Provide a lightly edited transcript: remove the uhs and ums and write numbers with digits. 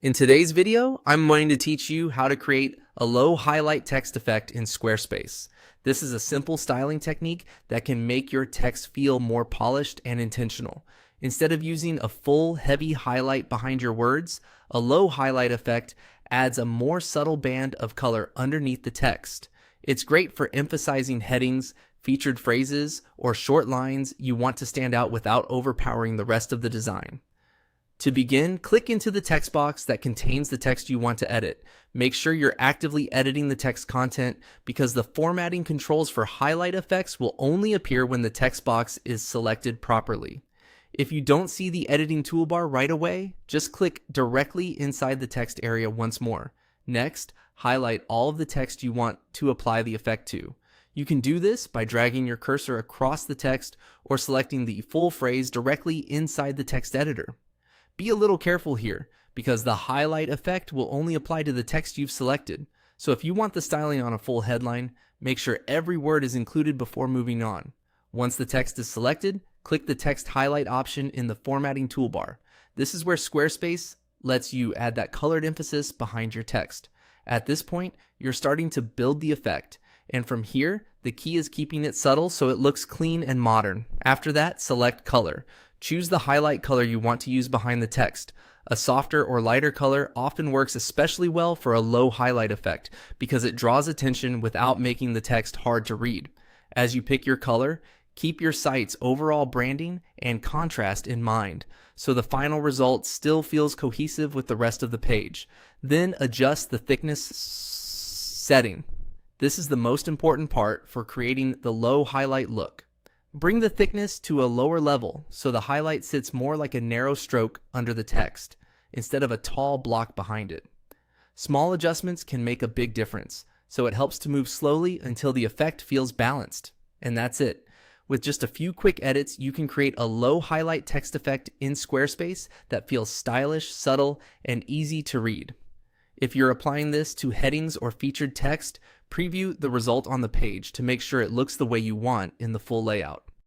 In today's video, I'm going to teach you how to create a low highlight text effect in Squarespace. This is a simple styling technique that can make your text feel more polished and intentional. Instead of using a full heavy highlight behind your words, a low highlight effect adds a more subtle band of color underneath the text. It's great for emphasizing headings, featured phrases, or short lines you want to stand out without overpowering the rest of the design. To begin, click into the text box that contains the text you want to edit. Make sure you're actively editing the text content because the formatting controls for highlight effects will only appear when the text box is selected properly. If you don't see the editing toolbar right away, just click directly inside the text area once more. Next, highlight all of the text you want to apply the effect to. You can do this by dragging your cursor across the text or selecting the full phrase directly inside the text editor. Be a little careful here, because the highlight effect will only apply to the text you've selected. So if you want the styling on a full headline, make sure every word is included before moving on. Once the text is selected, click the text highlight option in the formatting toolbar. This is where Squarespace lets you add that colored emphasis behind your text. At this point, you're starting to build the effect. And from here, the key is keeping it subtle so it looks clean and modern. After that, select color. Choose the highlight color you want to use behind the text. A softer or lighter color often works especially well for a low highlight effect because it draws attention without making the text hard to read. As you pick your color, keep your site's overall branding and contrast in mind so the final result still feels cohesive with the rest of the page. Then adjust the thickness setting. This is the most important part for creating the low highlight look. Bring the thickness to a lower level so the highlight sits more like a narrow stroke under the text instead of a tall block behind it. Small adjustments can make a big difference, so it helps to move slowly until the effect feels balanced. And that's it. With just a few quick edits, you can create a low highlight text effect in Squarespace that feels stylish, subtle, and easy to read. If you're applying this to headings or featured text, preview the result on the page to make sure it looks the way you want in the full layout.